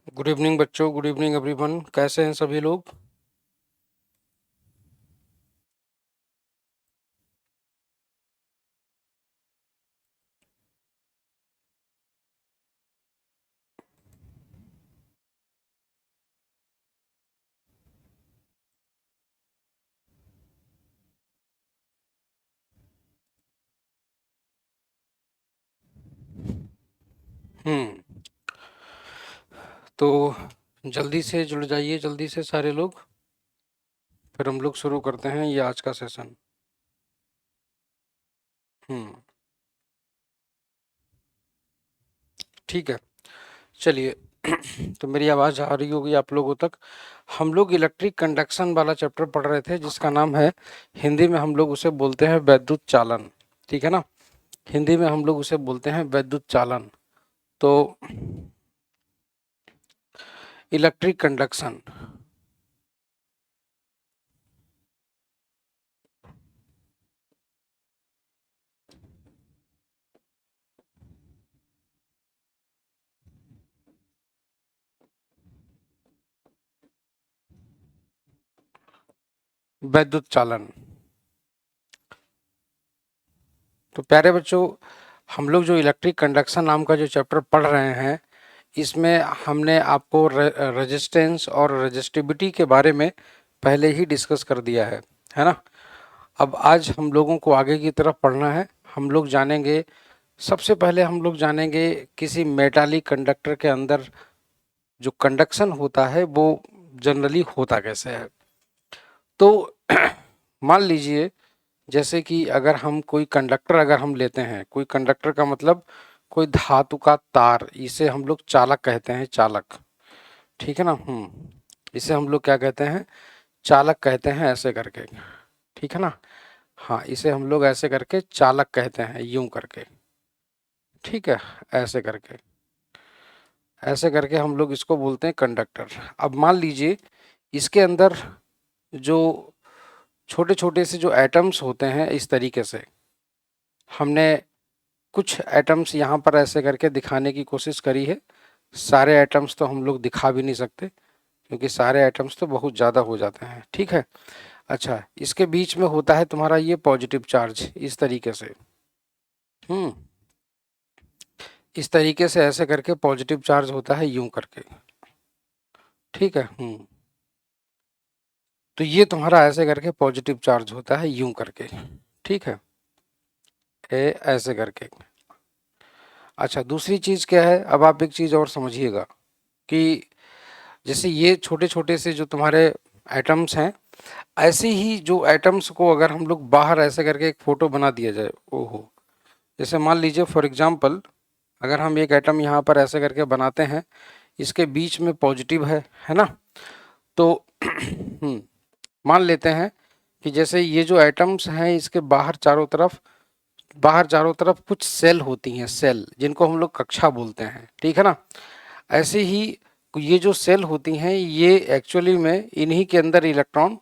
Good evening बच्चों, good evening everyone. कैसे हैं सभी लोग? हम्म। तो जल्दी से जुड़ जाइए, जल्दी से सारे लोग। फिर हम लोग शुरू करते हैं ये आज का सेशन। हम्म। ठीक है, चलिए। तो मेरी आवाज़ आ रही होगी आप लोगों तक। हम लोग इलेक्ट्रिक कंडक्शन वाला चैप्टर पढ़ रहे थे, जिसका नाम है, हिंदी में हम लोग उसे बोलते हैं वैद्युत चालन। ठीक है ना? हिंदी में हम लोग उसे बोलते हैं वैद्युत चालन। तो इलेक्ट्रिक कंडक्शन, वैद्युत चालन। तो प्यारे बच्चों, हम लोग जो इलेक्ट्रिक कंडक्शन नाम का जो चैप्टर पढ़ रहे हैं, इसमें हमने आपको रेजिस्टेंस और रेजिस्टिविटी के बारे में पहले ही डिस्कस कर दिया है ना? अब आज हम लोगों को आगे की तरफ पढ़ना है। हम लोग जानेंगे, सबसे पहले हम लोग जानेंगे किसी मेटालिक कंडक्टर के अंदर जो कंडक्शन होता है वो जनरली होता कैसे है। तो मान लीजिए, जैसे कि अगर हम कोई कंडक्टर अगर हम लेते हैं, कोई कंडक्टर का मतलब कोई धातु का तार, इसे हम लोग चालक कहते हैं, चालक। ठीक है ना? इसे हम लोग क्या कहते हैं? चालक कहते हैं, ऐसे करके। ठीक है ना? हाँ, इसे हम लोग ऐसे करके चालक कहते हैं, यूं करके। ठीक है, ऐसे करके, ऐसे करके हम लोग इसको बोलते हैं कंडक्टर। अब मान लीजिए, इसके अंदर जो छोटे छोटे से जो एटम्स होते हैं, इस तरीके से हमने कुछ एटम्स यहाँ पर ऐसे करके दिखाने की कोशिश करी है। सारे एटम्स तो हम लोग दिखा भी नहीं सकते, क्योंकि सारे एटम्स तो बहुत ज़्यादा हो जाते हैं। ठीक है? अच्छा, इसके बीच में होता है तुम्हारा ये पॉजिटिव चार्ज, इस तरीके से। हम्म। इस तरीके से ऐसे करके पॉजिटिव चार्ज होता है, यूं करके। ठीक है? तो ये तुम्हारा ऐसे करके पॉजिटिव चार्ज होता है, यूं करके। ठीक है? ऐसे करके। अच्छा, दूसरी चीज क्या है? अब आप एक चीज और समझिएगा कि जैसे ये छोटे छोटे से जो तुम्हारे एटम्स हैं, ऐसे ही जो एटम्स को अगर हम लोग बाहर ऐसे करके एक फोटो बना दिया जाए, ओहो, जैसे मान लीजिए फॉर एग्जांपल, अगर हम एक एटम यहाँ पर ऐसे करके बनाते हैं, इसके बीच में पॉजिटिव है ना? तो मान लेते हैं कि जैसे ये जो एटम्स हैं, इसके बाहर चारों तरफ कुछ सेल होती हैं, सेल, जिनको हम लोग कक्षा बोलते हैं। ठीक है ना? ऐसे ही ये जो सेल होती हैं, ये एक्चुअली में इन्हीं के अंदर इलेक्ट्रॉन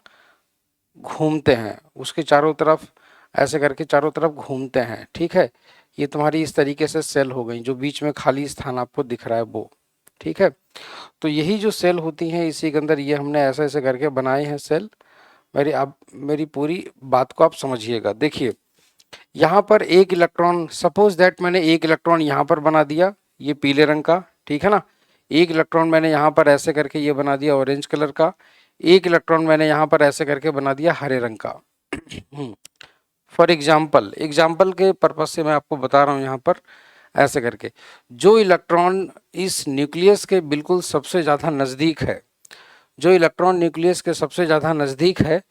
घूमते हैं, उसके चारों तरफ ऐसे करके चारों तरफ घूमते हैं। ठीक है? ये तुम्हारी इस तरीके से सेल हो गई, जो बीच में खाली स्थान आपको दिख रहा है वो। ठीक है? तो यही जो सेल होती हैं, इसी के अंदर ये हमने ऐसे ऐसे करके बनाए हैं सेल। मेरी पूरी बात को आप समझिएगा। देखिए, यहाँ पर एक इलेक्ट्रॉन, सपोज दैट मैंने एक इलेक्ट्रॉन यहाँ पर बना दिया, ये पीले रंग का। ठीक है ना? एक इलेक्ट्रॉन मैंने यहाँ पर ऐसे करके ये बना दिया ऑरेंज कलर का। एक इलेक्ट्रॉन मैंने यहाँ पर ऐसे करके बना दिया हरे रंग का। फॉर एग्जाम्पल, एग्जाम्पल के पर्पज से मैं आपको बता रहा हूँ यहाँ पर ऐसे करके। जो इलेक्ट्रॉन इस न्यूक्लियस के बिल्कुल सबसे ज़्यादा नज़दीक है, जो इलेक्ट्रॉन न्यूक्लियस के सबसे ज़्यादा नज़दीक है,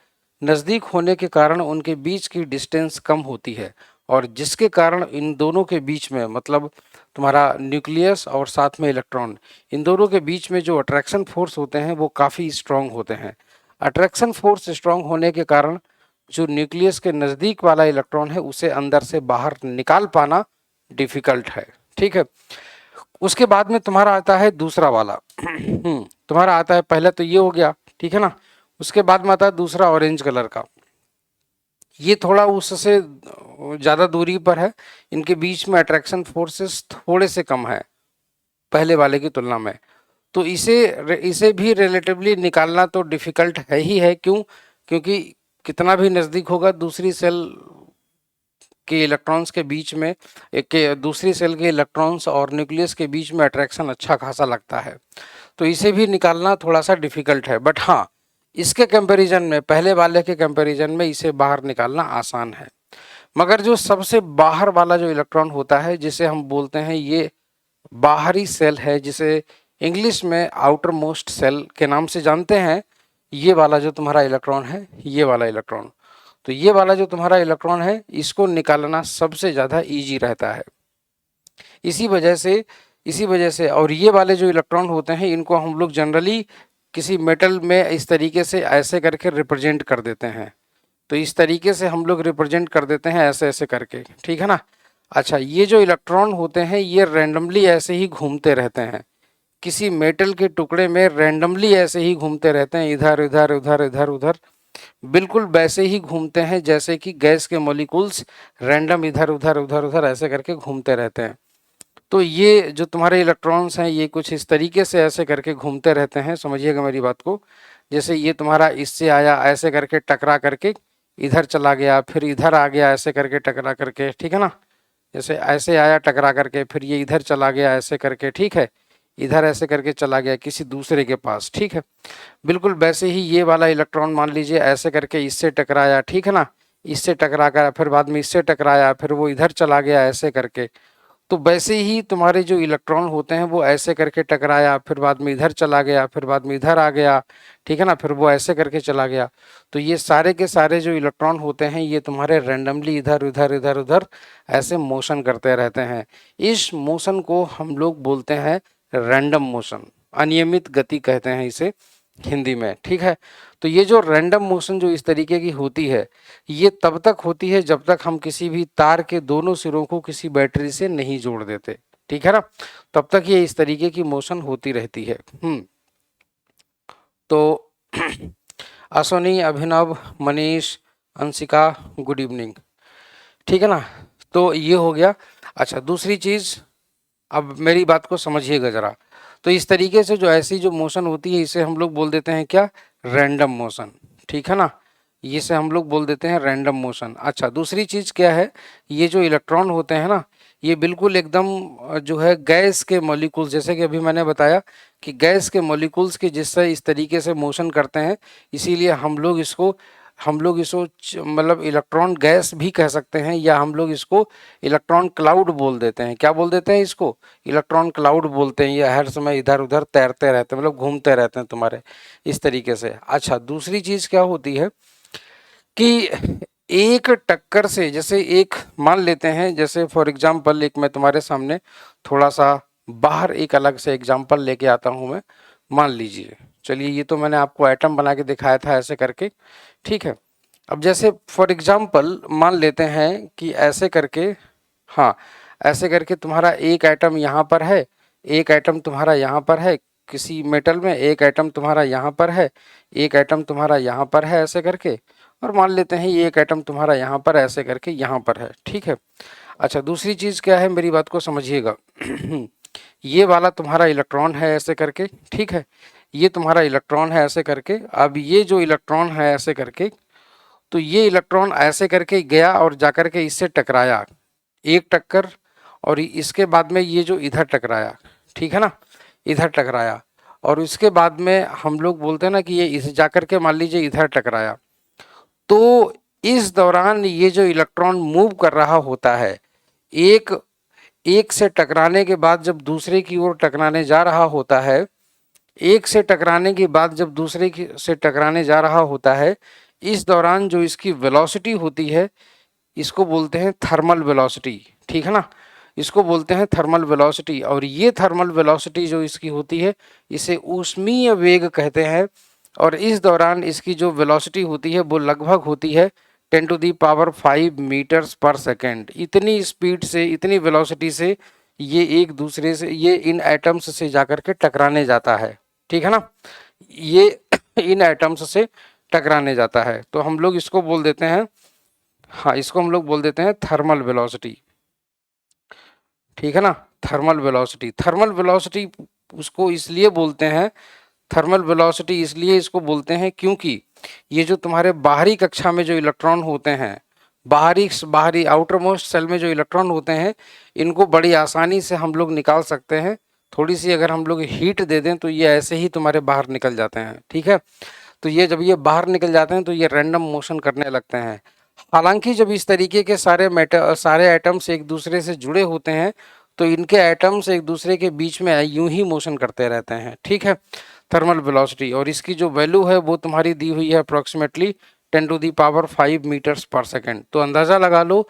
नज़दीक होने के कारण उनके बीच की डिस्टेंस कम होती है, और जिसके कारण इन दोनों के बीच में, मतलब तुम्हारा न्यूक्लियस और साथ में इलेक्ट्रॉन, इन दोनों के बीच में जो अट्रैक्शन फोर्स होते हैं वो काफ़ी स्ट्रांग होते हैं। अट्रैक्शन फोर्स स्ट्रांग होने के कारण जो न्यूक्लियस के नज़दीक वाला इलेक्ट्रॉन है, उसे अंदर से बाहर निकाल पाना डिफिकल्ट है। ठीक है? उसके बाद में तुम्हारा आता है दूसरा वाला। तुम्हारा आता है, पहले तो ये हो गया, ठीक है ना? उसके बाद में आता है दूसरा ऑरेंज कलर का। ये थोड़ा उससे ज़्यादा दूरी पर है, इनके बीच में अट्रैक्शन फोर्सेस थोड़े से कम है पहले वाले की तुलना में। तो इसे भी रिलेटिवली निकालना तो डिफिकल्ट है ही है। क्यों? क्योंकि कितना भी नज़दीक होगा दूसरी सेल के इलेक्ट्रॉन्स के बीच में, दूसरी सेल के इलेक्ट्रॉन्स और न्यूक्लियस के बीच में अट्रैक्शन अच्छा खासा लगता है। तो इसे भी निकालना थोड़ा सा डिफिकल्ट है, बट हाँ, इसके कंपैरिजन में, पहले वाले के कंपैरिजन में इसे बाहर निकालना आसान है। मगर जो सबसे बाहर वाला जो इलेक्ट्रॉन होता है, जिसे हम बोलते हैं ये बाहरी सेल है, जिसे इंग्लिश में आउटर मोस्ट सेल के नाम से जानते हैं, ये वाला जो तुम्हारा इलेक्ट्रॉन है, ये वाला इलेक्ट्रॉन, तो ये वाला जो तुम्हारा इलेक्ट्रॉन है, इसको निकालना सबसे ज़्यादा इजी रहता है। इसी वजह से और ये वाले जो इलेक्ट्रॉन होते हैं, इनको हम लोग जनरली किसी मेटल में इस तरीके से ऐसे करके रिप्रेजेंट कर देते हैं। तो इस तरीके से हम लोग रिप्रेजेंट कर देते हैं ऐसे ऐसे करके, ठीक है ना। अच्छा, ये जो इलेक्ट्रॉन होते हैं ये रैंडमली ऐसे ही घूमते रहते हैं, किसी मेटल के टुकड़े में रैंडमली ऐसे ही घूमते रहते हैं, इधर इधर उधर इधर उधर, बिल्कुल वैसे ही घूमते हैं जैसे कि गैस के मॉलिक्यूल्स रैंडम इधर उधर उधर उधर ऐसे करके घूमते रहते हैं। तो ये जो तुम्हारे इलेक्ट्रॉन्स हैं, ये कुछ इस तरीके से ऐसे करके घूमते रहते हैं, समझिएगा मेरी बात को। जैसे ये तुम्हारा इससे आया, ऐसे करके टकरा करके इधर चला गया, फिर इधर आ गया ऐसे करके टकरा करके, ठीक है ना। जैसे ऐसे आया टकरा करके, फिर ये इधर चला गया ऐसे करके, ठीक है, इधर ऐसे करके चला गया किसी दूसरे के पास, ठीक है। बिल्कुल वैसे ही ये वाला इलेक्ट्रॉन मान लीजिए ऐसे करके इससे टकराया, ठीक है ना, इससे टकरा कर फिर बाद में इससे टकराया, फिर वो इधर चला गया ऐसे करके। तो वैसे ही तुम्हारे जो इलेक्ट्रॉन होते हैं वो ऐसे करके टकराया, फिर बाद में इधर चला गया, फिर बाद में इधर आ गया, ठीक है ना, फिर वो ऐसे करके चला गया। तो ये सारे के सारे जो इलेक्ट्रॉन होते हैं, ये तुम्हारे रैंडमली इधर उधर इधर उधर ऐसे मोशन करते रहते हैं। इस मोशन को हम लोग बोलते हैं रैंडम मोशन, अनियमित गति कहते हैं इसे हिंदी में, ठीक है। तो ये जो रैंडम मोशन जो इस तरीके की होती है, ये तब तक होती है जब तक हम किसी भी तार के दोनों सिरों को किसी बैटरी से नहीं जोड़ देते, ठीक है ना। तब तक ये इस तरीके की मोशन होती रहती है। तो अश्विनी, अभिनव, मनीष, अंशिका, गुड इवनिंग, ठीक है ना। तो ये हो गया। अच्छा, दूसरी चीज, अब मेरी बात को समझिएगा जरा। तो इस तरीके से जो ऐसी जो मोशन होती है, इसे हम लोग बोल देते हैं क्या, रैंडम मोशन, ठीक है ना। इसे हम लोग बोल देते हैं रैंडम मोशन। अच्छा, दूसरी चीज क्या है, ये जो इलेक्ट्रॉन होते हैं ना, ये बिल्कुल एकदम जो है गैस के मॉलिक्यूल्स, जैसे कि अभी मैंने बताया कि गैस के मॉलिक्यूल्स के जिससे इस तरीके से मोशन करते हैं, इसीलिए हम लोग इसको मतलब इलेक्ट्रॉन गैस भी कह सकते हैं, या हम लोग इसको इलेक्ट्रॉन क्लाउड बोल देते हैं। क्या बोल देते हैं इसको, इलेक्ट्रॉन क्लाउड बोलते हैं। ये हर समय इधर उधर तैरते रहते हैं, मतलब घूमते रहते हैं तुम्हारे इस तरीके से। अच्छा, दूसरी चीज क्या होती है कि एक टक्कर से, जैसे एक मान लेते हैं, जैसे फॉर एग्जांपल एक मैं तुम्हारे सामने थोड़ा सा बाहर एक अलग से एग्जांपल लेके आता हूं मैं। मान लीजिए, चलिए, ये तो मैंने आपको एटम बना के दिखाया था ऐसे करके, ठीक है। अब जैसे फॉर एग्जांपल मान लेते हैं कि ऐसे करके, हाँ, ऐसे करके तुम्हारा एक एटम यहाँ पर है, एक एटम तुम्हारा यहाँ पर है किसी मेटल में, एक एटम तुम्हारा यहाँ पर है, एक एटम तुम्हारा यहाँ पर है ऐसे करके, और मान लेते हैं ये एक एटम तुम्हारा यहाँ पर ऐसे करके यहाँ पर है, ठीक है। अच्छा, दूसरी चीज क्या है, मेरी बात को समझिएगा। ये वाला तुम्हारा इलेक्ट्रॉन है ऐसे करके, ठीक है, ये तुम्हारा इलेक्ट्रॉन है ऐसे करके। अब ये जो इलेक्ट्रॉन है ऐसे करके, तो ये इलेक्ट्रॉन ऐसे करके गया और जाकर के इससे टकराया, एक टक्कर, और इसके बाद में ये जो इधर टकराया, ठीक है ना, इधर टकराया, और इसके बाद में हम लोग बोलते हैं ना कि ये इस जाकर के मान लीजिए इधर टकराया। तो इस दौरान ये जो इलेक्ट्रॉन मूव कर रहा होता है, एक एक से टकराने के बाद जब दूसरे की ओर टकराने जा रहा होता है, एक से टकराने के बाद जब दूसरे की से टकराने जा रहा होता है, इस दौरान जो इसकी वेलोसिटी होती है, इसको बोलते हैं थर्मल वेलोसिटी, ठीक है ना, इसको बोलते हैं थर्मल वेलोसिटी। और ये थर्मल वेलोसिटी जो इसकी होती है, इसे ऊष्मीय वेग कहते हैं। और इस दौरान इसकी जो वेलोसिटी होती है वो लगभग होती है 10⁵ मीटर्स पर सेकेंड। इतनी स्पीड से, इतनी वेलोसिटी से ये एक दूसरे से, ये इन एटम्स से जाकर के टकराने जाता है, ठीक है ना, ये इन एटम्स से टकराने जाता है। तो हम लोग इसको बोल देते हैं, हाँ, इसको हम लोग बोल देते हैं थर्मल वेलोसिटी, ठीक है ना, थर्मल वेलोसिटी। थर्मल वेलोसिटी उसको इसलिए बोलते हैं थर्मल वेलोसिटी, इसलिए इसको बोलते हैं क्योंकि ये जो तुम्हारे बाहरी कक्षा में जो इलेक्ट्रॉन होते हैं, बाहरी बाहरी आउटर मोस्ट सेल में जो इलेक्ट्रॉन होते हैं, इनको बड़ी आसानी से हम लोग निकाल सकते हैं। थोड़ी सी अगर हम लोग हीट दे दें तो ये ऐसे ही तुम्हारे बाहर निकल जाते हैं, ठीक है। तो ये जब ये बाहर निकल जाते हैं तो ये रैंडम मोशन करने लगते हैं। हालांकि जब इस तरीके के सारे एटम्स एक दूसरे से जुड़े होते हैं तो इनके एटम्स एक दूसरे के बीच में यूं ही मोशन करते रहते हैं, ठीक है। थर्मल वेलोसिटी, और इसकी जो वैल्यू है वो तुम्हारी दी हुई है अप्रोक्सीमेटली 10⁵ मीटर्स पर सेकेंड। तो अंदाजा लगा लो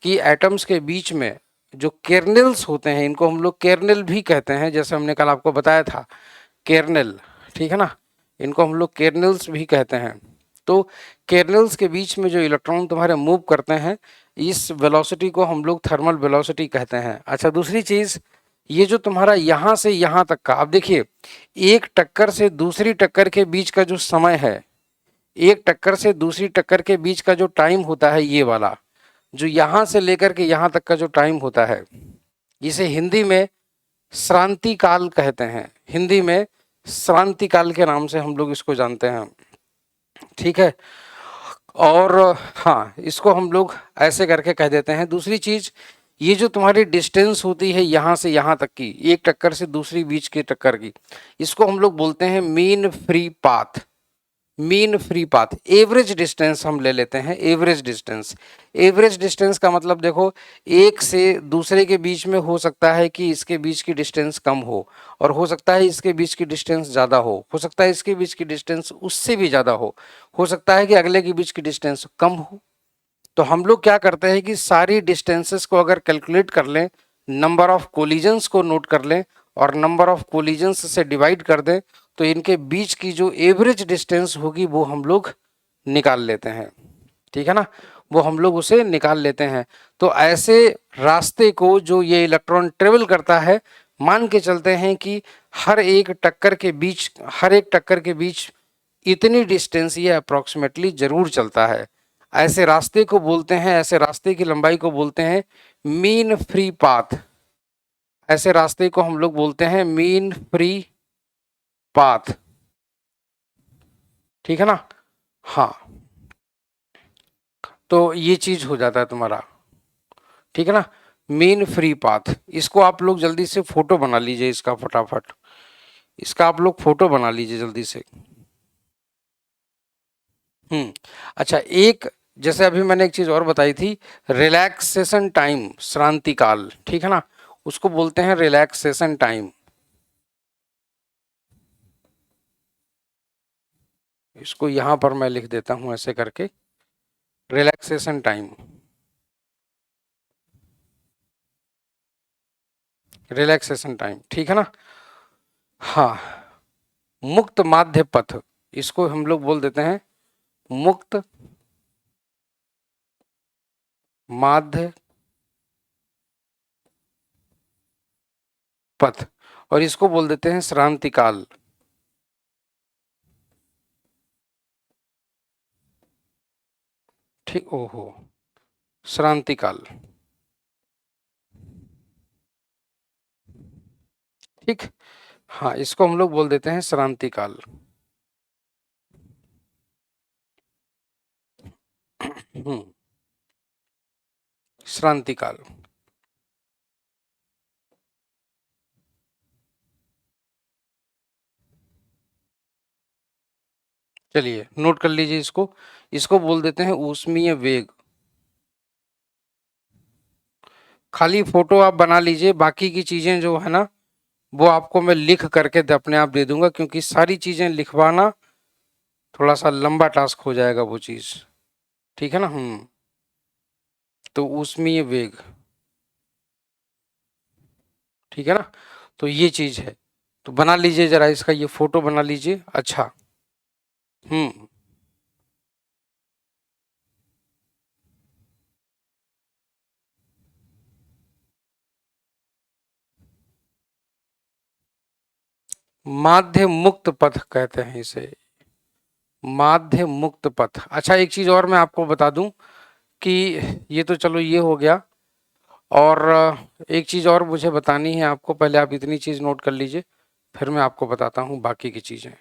कि एटम्स के बीच में जो केर्नेल्स होते हैं, इनको हम लोग केर्नेल भी कहते हैं, जैसे हमने कल आपको बताया था केर्नेल, ठीक है ना, इनको हम लोग केर्नेल्स भी कहते हैं। तो केर्नेल्स के बीच में जो इलेक्ट्रॉन तुम्हारे मूव करते हैं, इस वेलोसिटी को हम लोग थर्मल वेलोसिटी कहते हैं। अच्छा, दूसरी चीज, ये जो तुम्हारा यहां से यहां तक का, आप देखिए एक टक्कर से दूसरी टक्कर के बीच का जो समय है, एक टक्कर से दूसरी टक्कर के बीच का जो टाइम होता है, ये वाला जो यहां से लेकर के यहां तक का जो टाइम होता है, इसे हिंदी में श्रांति काल कहते हैं। हिंदी में श्रांति काल के नाम से हम लोग इसको जानते हैं, ठीक है। और हाँ, इसको हम लोग ऐसे करके कह देते हैं। दूसरी चीज, ये जो तुम्हारी डिस्टेंस होती है यहां से यहां तक की, एक टक्कर से दूसरी बीच की टक्कर की, इसको हम लोग बोलते हैं mean free path. Mean free path, average distance हम ले लेते हैं। एवरेज डिस्टेंस, एवरेज डिस्टेंस का मतलब देखो, एक से दूसरे के बीच में हो सकता है कि इसके बीच की डिस्टेंस कम और हो सकता है इसके बीच की डिस्टेंस ज़्यादा हो सकता है इसके बीच की डिस्टेंस उससे भी ज़्यादा हो सकता है कि अगले के बीच की डिस्टेंस कम हो। तो हम लोग क्या करते हैं कि सारी डिस्टेंसेस को अगर कैलकुलेट कर लें, नंबर ऑफ कोलिजन्स को नोट कर लें और नंबर ऑफ कोलिजन्स से डिवाइड कर दें, तो इनके बीच की जो एवरेज डिस्टेंस होगी वो हम लोग निकाल लेते हैं, ठीक है ना, वो हम लोग उसे निकाल लेते हैं। तो ऐसे रास्ते को जो ये इलेक्ट्रॉन ट्रेवल करता है, मान के चलते हैं कि हर एक टक्कर के बीच इतनी डिस्टेंस ये अप्रोक्सीमेटली जरूर चलता है। ऐसे रास्ते को बोलते हैं, ऐसे रास्ते की लंबाई को बोलते हैं मीन फ्री पाथ। ऐसे रास्ते को हम लोग बोलते हैं मीन फ्री पाथ, ठीक है ना। हाँ, तो ये चीज हो जाता है तुम्हारा, ठीक है ना, मीन फ्री पाथ। इसको आप लोग जल्दी से फोटो बना लीजिए, इसका फटाफट, इसका आप लोग फोटो बना लीजिए जल्दी से। अच्छा, एक जैसे अभी मैंने एक चीज और बताई थी, रिलैक्सेशन टाइम, श्रांति काल, ठीक है ना, उसको बोलते हैं रिलैक्सेशन टाइम। इसको यहां पर मैं लिख देता हूं ऐसे करके, रिलैक्सेशन टाइम, रिलैक्सेशन टाइम, ठीक है ना। हाँ, मुक्त माध्य पथ, इसको हम लोग बोल देते हैं मुक्त माध्य पथ, और इसको बोल देते हैं श्रांति काल, ठीक। ओहो, श्रांति काल, ठीक। हाँ, इसको हम लोग बोल देते हैं श्रांति काल। श्रांति काल, चलिए नोट कर लीजिए इसको। इसको बोल देते हैं ऊष्मीय वेग। खाली फोटो आप बना लीजिए, बाकी की चीजें जो है ना वो आपको मैं लिख करके अपने आप दे दूंगा, क्योंकि सारी चीजें लिखवाना थोड़ा सा लंबा टास्क हो जाएगा वो चीज, ठीक है ना। तो ऊष्मीय वेग, ठीक है ना, तो ये चीज है। तो बना लीजिए जरा, इसका ये फोटो बना लीजिए। अच्छा, हम्म, माध्य मुक्त पथ कहते हैं इसे, माध्य मुक्त पथ। अच्छा, एक चीज और मैं आपको बता दूं कि ये तो चलो ये हो गया, और एक चीज और मुझे बतानी है आपको, पहले आप इतनी चीज नोट कर लीजिए। फिर मैं आपको बताता हूँ बाकी की चीजें।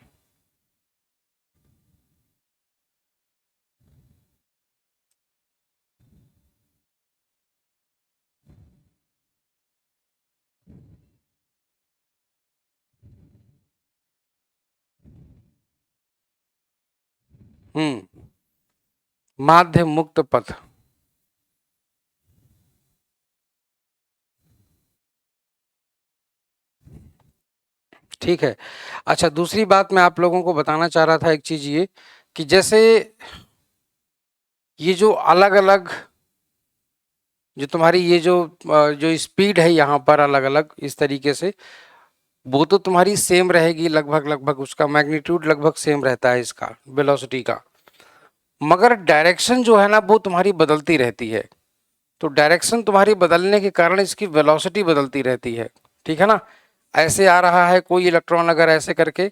माध्य मुक्त पथ। ठीक है। अच्छा, दूसरी बात मैं आप लोगों को बताना चाह रहा था एक चीज ये, कि जैसे ये जो अलग अलग, जो तुम्हारी ये जो स्पीड है यहाँ पर अलग अलग इस तरीके से, वो तो तुम्हारी सेम रहेगी लगभग लगभग, उसका मैग्नीट्यूड लगभग सेम रहता है इसका वेलोसिटी का, मगर डायरेक्शन जो है ना वो तुम्हारी बदलती रहती है। तो डायरेक्शन तुम्हारी बदलने के कारण इसकी वेलोसिटी बदलती रहती है। ठीक है ना। ऐसे आ रहा है कोई इलेक्ट्रॉन, अगर ऐसे करके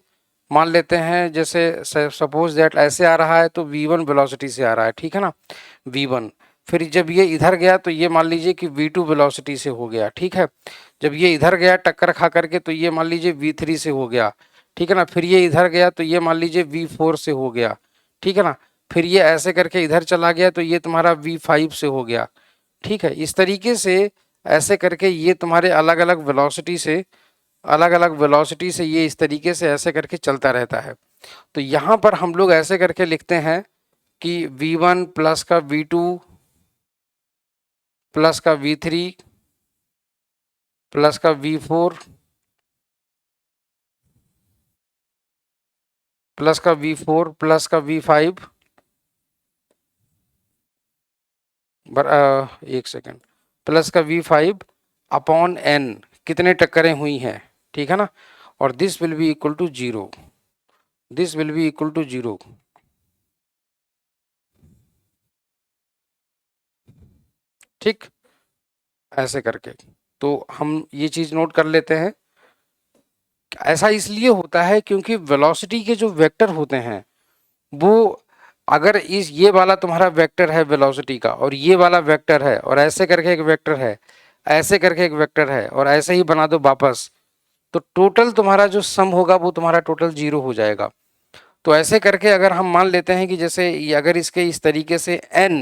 मान लेते हैं, जैसे सपोज दैट ऐसे आ रहा है तो v1 वेलोसिटी से आ रहा है, ठीक है ना, v1। फिर जब ये इधर गया तो ये मान लीजिए कि v2 वेलोसिटी से हो गया, ठीक है। जब ये इधर गया टक्कर खा करके तो ये मान लीजिए v3 से हो गया, ठीक है ना। फिर ये इधर गया तो ये मान लीजिए v4 से हो गया, ठीक है ना। फिर ये ऐसे करके इधर चला गया तो ये तुम्हारा v5 से हो गया, ठीक है। इस तरीके से ऐसे करके ये तुम्हारे अलग अलग वेलोसिटी से, अलग अलग वेलोसिटी से ये इस तरीके से ऐसे करके चलता रहता है। तो यहाँ पर हम लोग ऐसे करके लिखते हैं कि v1 प्लस का v2 प्लस का v3 प्लस का v4 प्लस का v4 प्लस का v5 एक सेकेंड, प्लस का v5 अपॉन n, कितने टक्करें हुई हैं, ठीक है ना। और this will be equal to zero, this will be equal to zero. ठीक, ऐसे करके तो हम ये चीज नोट कर लेते हैं। ऐसा इसलिए होता है क्योंकि वेलोसिटी के जो वेक्टर होते हैं वो, अगर इस ये वाला तुम्हारा वेक्टर है वेलोसिटी का, और ये वाला वेक्टर है, और ऐसे करके एक वेक्टर है, ऐसे करके एक वेक्टर है, और ऐसे ही बना दो वापस, तो टोटल तुम्हारा जो सम होगा वो तुम्हारा टोटल जीरो हो जाएगा। तो ऐसे करके अगर हम मान लेते हैं कि जैसे अगर इसके इस तरीके से n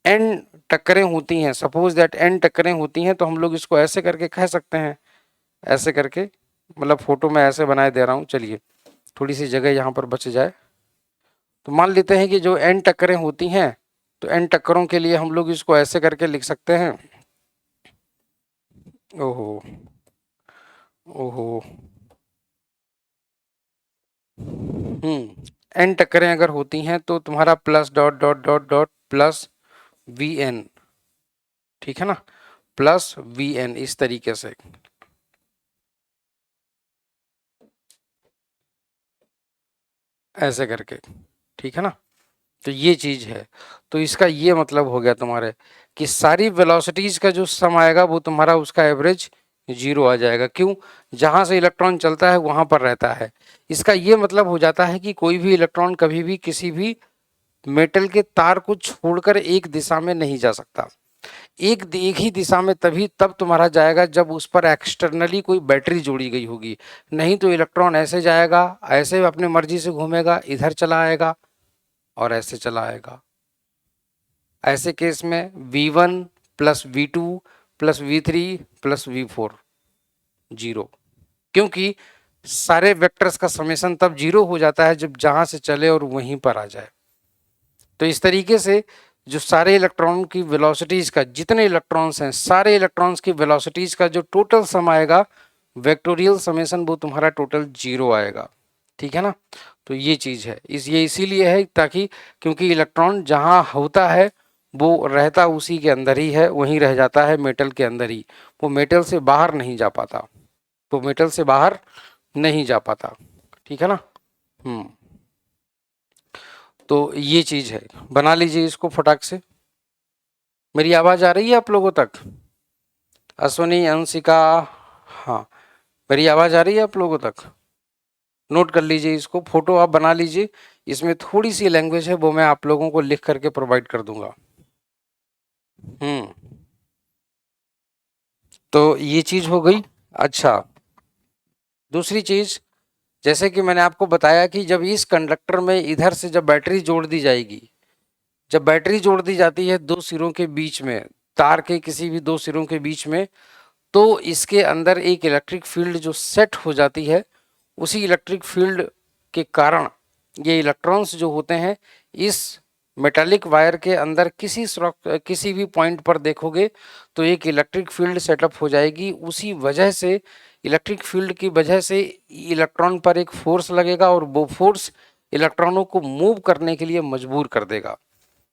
n टक्करें होती हैं, सपोज दैट n टक्करें होती हैं, तो हम लोग इसको ऐसे करके कह सकते हैं, ऐसे करके, मतलब फोटो में ऐसे बनाए दे रहा हूँ, चलिए थोड़ी सी जगह यहाँ पर बच जाए। तो मान लेते हैं कि जो n टक्करें होती हैं, तो n टक्करों के लिए हम लोग इसको ऐसे करके लिख सकते हैं। ओहो, ओहो, n टक्करें अगर होती हैं तो तुम्हारा plus dot dot dot dot plus V N, ठीक है ना, प्लस वी एन, इस तरीके से ऐसे करके, ठीक है ना। तो ये चीज है। तो इसका ये मतलब हो गया तुम्हारे कि सारी वेलोसिटीज का जो सम आएगा वो तुम्हारा उसका एवरेज जीरो आ जाएगा। क्यों? जहां से इलेक्ट्रॉन चलता है वहां पर रहता है। इसका ये मतलब हो जाता है कि कोई भी इलेक्ट्रॉन कभी भी किसी भी मेटल के तार को छोड़कर एक दिशा में नहीं जा सकता। एक ही दिशा में तभी तब तुम्हारा जाएगा जब उस पर एक्सटर्नली कोई बैटरी जोड़ी गई होगी। नहीं तो इलेक्ट्रॉन ऐसे जाएगा, ऐसे अपने मर्जी से घूमेगा, इधर चला आएगा और ऐसे चला आएगा। ऐसे केस में v1 plus v2 plus v3 plus v4 zero, क्योंकि सारे वेक्टर्स का समेशन तब जीरो हो जाता है जब जहां से चले और वहीं पर आ जाए। तो इस तरीके से जो सारे इलेक्ट्रॉन की वेलोसिटीज का, जितने इलेक्ट्रॉन्स हैं सारे इलेक्ट्रॉन्स की वेलोसिटीज का जो टोटल सम आएगा वेक्टोरियल समेशन, वो तुम्हारा टोटल जीरो आएगा। ठीक है ना। तो ये चीज है, ये इसीलिए है ताकि, क्योंकि इलेक्ट्रॉन जहां होता है वो रहता उसी के अंदर ही है, वहीं रह जाता है मेटल के अंदर ही, वो मेटल से बाहर नहीं जा पाता, वो मेटल से बाहर नहीं जा पाता। ठीक है ना। हम्म। तो ये चीज है, बना लीजिए इसको फटाक से। मेरी आवाज आ रही है आप लोगों तक? अश्वनी, अंशिका, हाँ, मेरी आवाज आ रही है आप लोगों तक? नोट कर लीजिए इसको, फोटो आप बना लीजिए। इसमें थोड़ी सी लैंग्वेज है वो मैं आप लोगों को लिख करके प्रोवाइड कर दूंगा। हम्म। तो ये चीज हो गई। अच्छा, दूसरी चीज, जैसे कि मैंने आपको बताया कि जब इस कंडक्टर में इधर से जब बैटरी जोड़ दी जाएगी, जब बैटरी जोड़ दी जाती है दो सिरों के बीच में, तार के किसी भी दो सिरों के बीच में, तो इसके अंदर एक इलेक्ट्रिक फील्ड जो सेट हो जाती है, उसी इलेक्ट्रिक फील्ड के कारण ये इलेक्ट्रॉन्स जो होते हैं इस मेटालिक वायर के अंदर किसी भी पॉइंट पर देखोगे तो एक इलेक्ट्रिक फील्ड सेटअप हो जाएगी। उसी वजह से, इलेक्ट्रिक फील्ड की वजह से इलेक्ट्रॉन पर एक फोर्स लगेगा और वो फोर्स इलेक्ट्रॉनों को मूव करने के लिए मजबूर कर देगा।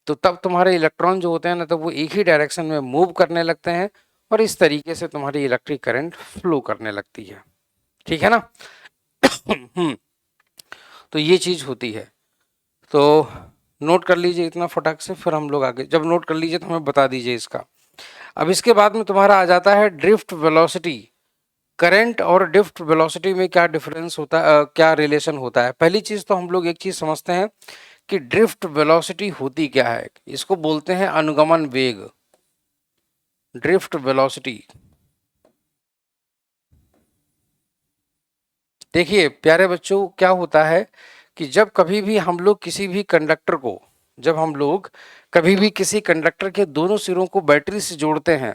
तो तब तुम्हारे इलेक्ट्रॉन जो होते हैं ना, तब वो एक ही डायरेक्शन में मूव करने लगते हैं और इस तरीके से तुम्हारी इलेक्ट्रिक करंट फ्लो करने लगती है। ठीक है ना? तो ये चीज होती है। तो नोट कर लीजिए इतना फटाक से, फिर हम लोग आगे, जब नोट कर लीजिए तो हमें बता दीजिए इसका। अब इसके बाद में तुम्हारा आ जाता है ड्रिफ्ट वेलोसिटी। करंट और ड्रिफ्ट वेलोसिटी में क्या डिफरेंस होता है, क्या रिलेशन होता है? पहली चीज तो हम लोग एक चीज समझते हैं कि ड्रिफ्ट वेलोसिटी होती क्या है। इसको बोलते हैं अनुगमन वेग, ड्रिफ्ट वेलोसिटी। देखिए प्यारे बच्चों, क्या होता है कि जब कभी भी हम लोग किसी भी कंडक्टर को, जब हम लोग कभी भी किसी कंडक्टर के दोनों सिरों को बैटरी से जोड़ते हैं,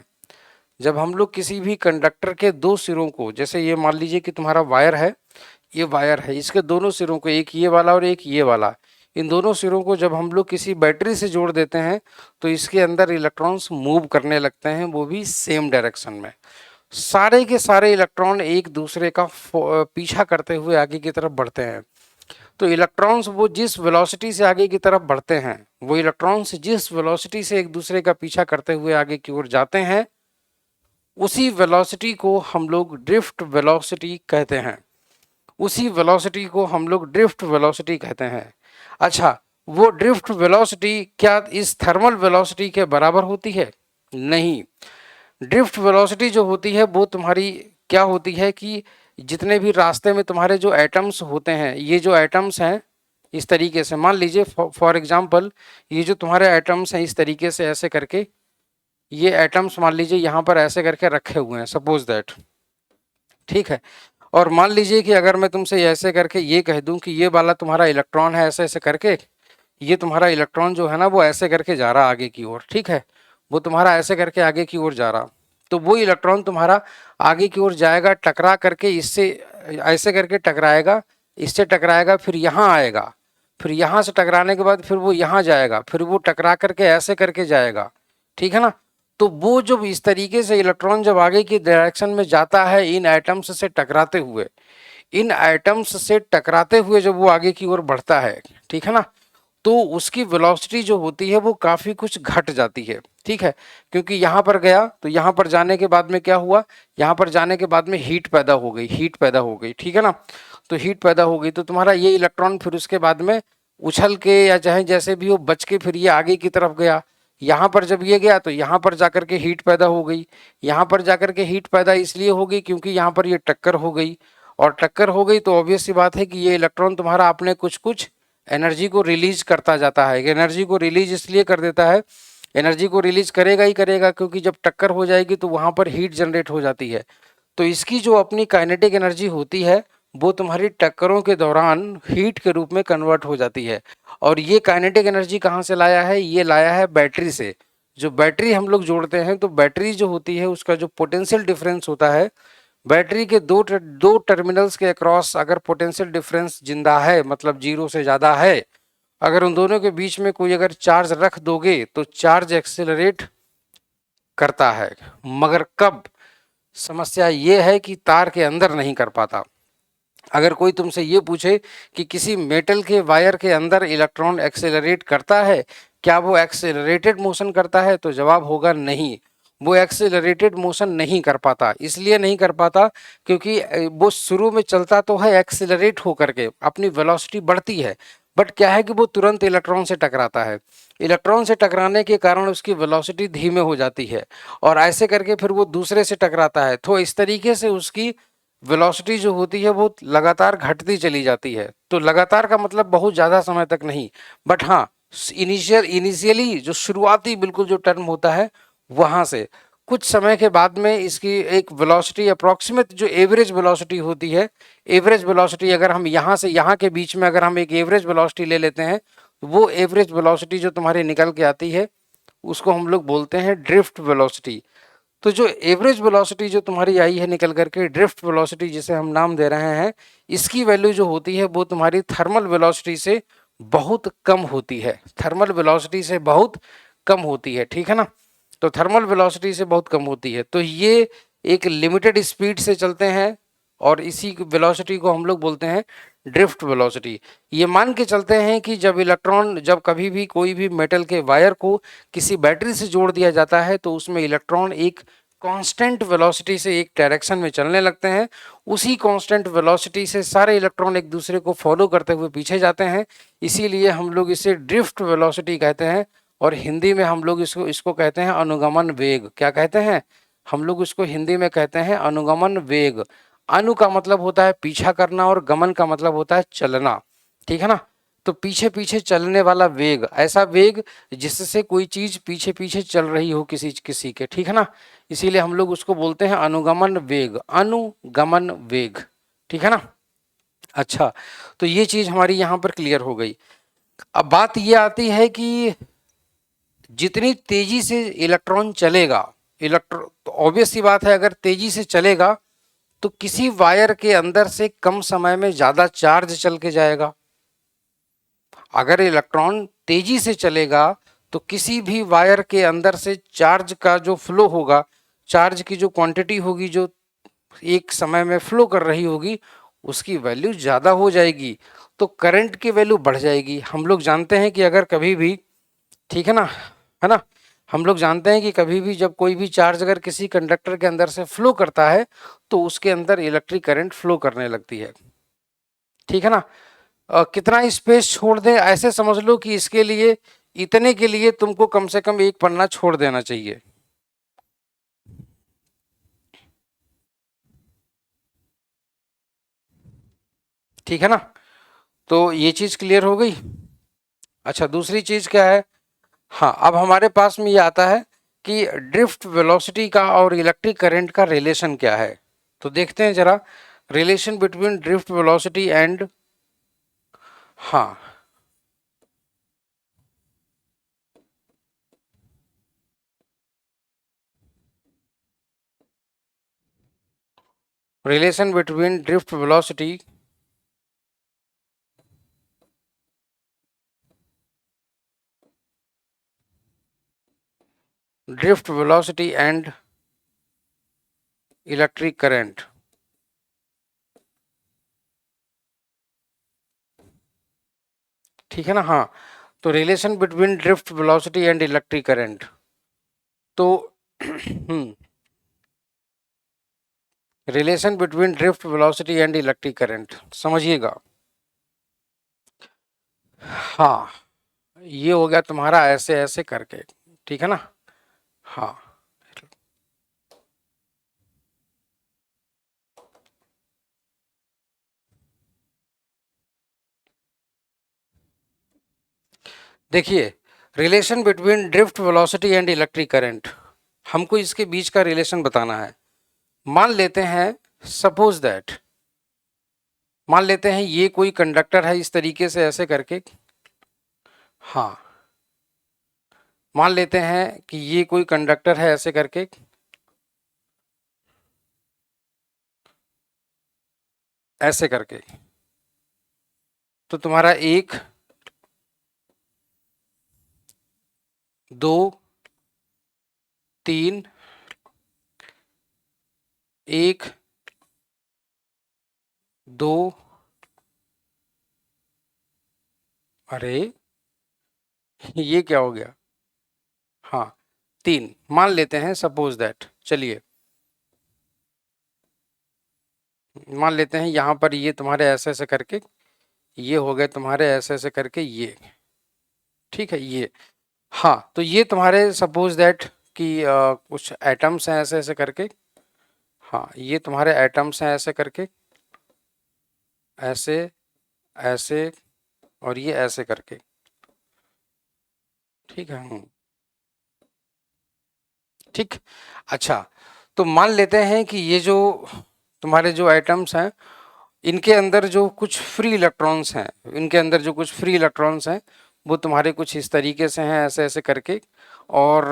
जब हम लोग किसी भी कंडक्टर के दो सिरों को, जैसे ये मान लीजिए कि तुम्हारा वायर है, ये वायर है, इसके दोनों सिरों को, एक ये वाला और एक ये वाला, इन दोनों सिरों को जब हम लोग किसी बैटरी से जोड़ देते हैं तो इसके अंदर इलेक्ट्रॉन्स मूव करने लगते हैं, वो भी सेम डायरेक्शन में। सारे के सारे इलेक्ट्रॉन एक दूसरे का पीछा करते हुए आगे की तरफ बढ़ते हैं। तो इलेक्ट्रॉन्स वो जिस वेलोसिटी से आगे की तरफ बढ़ते हैं, वो इलेक्ट्रॉन्स जिस वेलोसिटी से एक दूसरे का पीछा करते हुए आगे की ओर जाते हैं, उसी वेलोसिटी को हम लोग ड्रिफ्ट वेलोसिटी कहते हैं। उसी वेलोसिटी को हम लोग ड्रिफ्ट वेलोसिटी कहते हैं। अच्छा, वो ड्रिफ्ट वेलोसिटी क्या इस थर्मल वेलोसिटी के बराबर होती है? नहीं। ड्रिफ्ट वेलोसिटी जो होती है वो तुम्हारी क्या होती है कि जितने भी रास्ते में तुम्हारे जो एटम्स होते हैं, ये जो एटम्स हैं इस तरीके से, मान लीजिए फॉर एग्जांपल, ये जो तुम्हारे एटम्स हैं इस तरीके से ऐसे करके, ये एटम्स मान लीजिए यहाँ पर ऐसे करके रखे हुए हैं, सपोज दैट, ठीक है। और मान लीजिए कि अगर मैं तुमसे ऐसे करके ये कह दूं कि ये वाला तुम्हारा इलेक्ट्रॉन है, ऐसे ऐसे करके, ये तुम्हारा इलेक्ट्रॉन जो है ना वो ऐसे करके जा रहा आगे की ओर, ठीक है, वो तुम्हारा ऐसे करके आगे की ओर जा रहा, तो वो इलेक्ट्रॉन तुम्हारा आगे की ओर जाएगा, टकरा करके इससे, ऐसे करके टकराएगा, इससे टकराएगा, फिर यहाँ आएगा, फिर यहाँ से टकराने के बाद फिर वो यहाँ जाएगा, फिर वो टकरा करके ऐसे करके जाएगा, ठीक है ना। तो वो जब इस तरीके से इलेक्ट्रॉन जब आगे की डायरेक्शन में जाता है इन एटम्स से टकराते हुए, इन एटम्स से टकराते हुए जब वो आगे की ओर बढ़ता है, ठीक है ना, तो उसकी वेलोसिटी जो होती है वो काफी कुछ घट जाती है, ठीक है। क्योंकि यहाँ पर गया तो यहाँ पर जाने के बाद में क्या हुआ, यहाँ पर जाने के बाद में हीट पैदा हो गई, हीट पैदा हो गई, ठीक है ना। तो हीट पैदा हो गई तो तुम्हारा ये इलेक्ट्रॉन फिर उसके बाद में उछल के या चाहे जैसे भी हो बच के फिर ये आगे की तरफ गया। यहाँ पर जब ये गया तो यहाँ पर जाकर के हीट पैदा हो गई, यहाँ पर जाकर के हीट पैदा इसलिए हो गई क्योंकि यहाँ पर ये टक्कर हो गई, और टक्कर हो गई तो ऑब्वियस सी बात है कि ये इलेक्ट्रॉन तुम्हारा अपने कुछ कुछ एनर्जी को रिलीज करता जाता है। एनर्जी को रिलीज इसलिए कर देता है, एनर्जी को रिलीज करेगा ही करेगा क्योंकि जब टक्कर हो जाएगी तो वहां पर हीट जनरेट हो जाती है। तो इसकी जो अपनी काइनेटिक एनर्जी होती है वो तुम्हारी टक्करों के दौरान हीट के रूप में कन्वर्ट हो जाती है। और ये काइनेटिक एनर्जी कहाँ से लाया है? ये लाया है बैटरी से। जो बैटरी हम लोग जोड़ते हैं तो बैटरी जो होती है उसका जो पोटेंशियल डिफरेंस होता है, बैटरी के दो टर्मिनल्स के अक्रॉस अगर पोटेंशियल डिफरेंस जिंदा है, मतलब 0 से ज़्यादा है, अगर उन दोनों के बीच में कोई अगर चार्ज रख दोगे तो चार्ज एक्सेलरेट करता है। मगर कब? समस्या ये है कि तार के अंदर नहीं कर पाता। अगर कोई तुमसे ये पूछे कि किसी मेटल के वायर के अंदर इलेक्ट्रॉन एक्सेलरेट करता है, क्या वो एक्सेलरेटेड मोशन करता है, तो जवाब होगा नहीं, वो एक्सेलरेटेड मोशन नहीं कर पाता। इसलिए नहीं कर पाता क्योंकि वो शुरू में चलता तो है एक्सेलरेट होकर के, अपनी वेलोसिटी बढ़ती है, बट क्या है कि वो तुरंत इलेक्ट्रॉन से टकराता है। इलेक्ट्रॉन से टकराने के कारण उसकी वेलोसिटी धीमे हो जाती है और ऐसे करके फिर वो दूसरे से टकराता है, तो इस तरीके से उसकी वेलोसिटी जो होती है वो लगातार घटती चली जाती है। तो लगातार का मतलब बहुत ज़्यादा समय तक नहीं, बट हाँ इनिशियली जो शुरुआती बिल्कुल जो टर्म होता है वहाँ से कुछ समय के बाद में इसकी एक वेलोसिटी अप्रॉक्सीमेट जो एवरेज वेलोसिटी होती है, एवरेज वेलोसिटी अगर हम यहाँ से यहाँ के बीच में अगर हम एक एवरेज वेलोसिटी ले लेते हैं, वो एवरेज वेलोसिटी जो तुम्हारी निकल के आती है उसको हम लोग बोलते हैं ड्रिफ्ट वेलोसिटी। तो जो एवरेज वेलोसिटी जो तुम्हारी आई है निकल करके, ड्रिफ्ट वेलोसिटी जिसे हम नाम दे रहे हैं, इसकी वैल्यू जो होती है वो तुम्हारी थर्मल वेलोसिटी से बहुत कम होती है, थर्मल वेलोसिटी से बहुत कम होती है, ठीक है ना। तो थर्मल वेलोसिटी से बहुत कम होती है, तो ये एक लिमिटेड स्पीड से चलते हैं और इसी वेलोसिटी को हम लोग बोलते हैं ड्रिफ्ट वेलोसिटी। ये मान के चलते हैं कि जब इलेक्ट्रॉन, जब कभी भी कोई भी मेटल के वायर को किसी बैटरी से जोड़ दिया जाता है तो उसमें इलेक्ट्रॉन एक कांस्टेंट वेलोसिटी से एक डायरेक्शन में चलने लगते हैं, उसी कांस्टेंट वेलोसिटी से सारे इलेक्ट्रॉन एक दूसरे को फॉलो करते हुए पीछे जाते हैं, इसीलिए हम लोग इसे ड्रिफ्ट वेलोसिटी कहते हैं। और हिंदी में हम लोग इसको इसको कहते हैं अनुगमन वेग। क्या कहते हैं? हम लोग इसको हिंदी में कहते हैं अनुगमन वेग। अनु का मतलब होता है पीछा करना और गमन का मतलब होता है चलना, ठीक है ना। तो पीछे पीछे चलने वाला वेग, ऐसा वेग जिससे कोई चीज पीछे पीछे चल रही हो किसी किसी के, ठीक है ना। इसीलिए हम लोग उसको बोलते हैं अनुगमन वेग, अनुगमन वेग, ठीक है ना। अच्छा, तो ये चीज हमारी यहां पर क्लियर हो गई। अब बात ये आती है कि जितनी तेजी से इलेक्ट्रॉन चलेगा, इलेक्ट्रॉन तो ऑब्वियस सी बात है, अगर तेजी से चलेगा तो किसी वायर के अंदर से कम समय में ज्यादा चार्ज चल के जाएगा। अगर इलेक्ट्रॉन तेजी से चलेगा तो किसी भी वायर के अंदर से चार्ज का जो फ्लो होगा, चार्ज की जो क्वांटिटी होगी जो एक समय में फ्लो कर रही होगी, उसकी वैल्यू ज्यादा हो जाएगी, तो करंट की वैल्यू बढ़ जाएगी। हम लोग जानते हैं कि अगर कभी भी, ठीक है ना, हम लोग जानते हैं कि कभी भी जब कोई भी चार्ज अगर किसी कंडक्टर के अंदर से फ्लो करता है तो उसके अंदर इलेक्ट्रिक करंट फ्लो करने लगती है, ठीक है ना। कितना स्पेस छोड़ दें, ऐसे समझ लो कि इसके लिए, इतने के लिए तुमको कम से कम एक पन्ना छोड़ देना चाहिए, ठीक है ना। तो ये चीज क्लियर हो गई। अच्छा, दूसरी चीज क्या है, हाँ अब हमारे पास में ये आता है कि ड्रिफ्ट वेलोसिटी का और इलेक्ट्रिक करंट का रिलेशन क्या है। तो देखते हैं जरा, relation between drift velocity and, हाँ, relation between drift velocity drift velocity and electric current, ठीक है ना। हाँ, तो relation between drift velocity and electric current, तो relation between drift velocity and electric current समझिएगा। हाँ, ये हो गया तुम्हारा ऐसे ऐसे करके, ठीक है ना। हाँ, देखिए, relation between drift velocity and electric current, हमको इसके बीच का रिलेशन बताना है। मान लेते हैं, सपोज दैट, मान लेते हैं ये कोई कंडक्टर है इस तरीके से ऐसे करके, हाँ, मान लेते हैं कि ये कोई कंडक्टर है ऐसे करके, ऐसे करके, तो तुम्हारा एक, दो, तीन, एक, दो, अरे ये क्या हो गया, हाँ, तीन मान लेते हैं, सपोज दैट, चलिए मान लेते हैं यहां पर ये तुम्हारे ऐसे ऐसे करके, ये हो गए तुम्हारे ऐसे ऐसे करके ये, ठीक है ये, हाँ, तो ये तुम्हारे सपोज दैट कि कुछ एटम्स हैं ऐसे ऐसे करके, हाँ, ये तुम्हारे एटम्स हैं ऐसे करके, ऐसे, ऐसे, और ये ऐसे करके, ठीक है। ठीक। अच्छा, तो मान लेते हैं कि ये जो तुम्हारे जो एटम्स हैं, इनके अंदर जो कुछ फ्री इलेक्ट्रॉन्स हैं, इनके अंदर जो कुछ फ्री इलेक्ट्रॉन्स हैं वो तुम्हारे कुछ इस तरीके से हैं, ऐसे ऐसे करके। और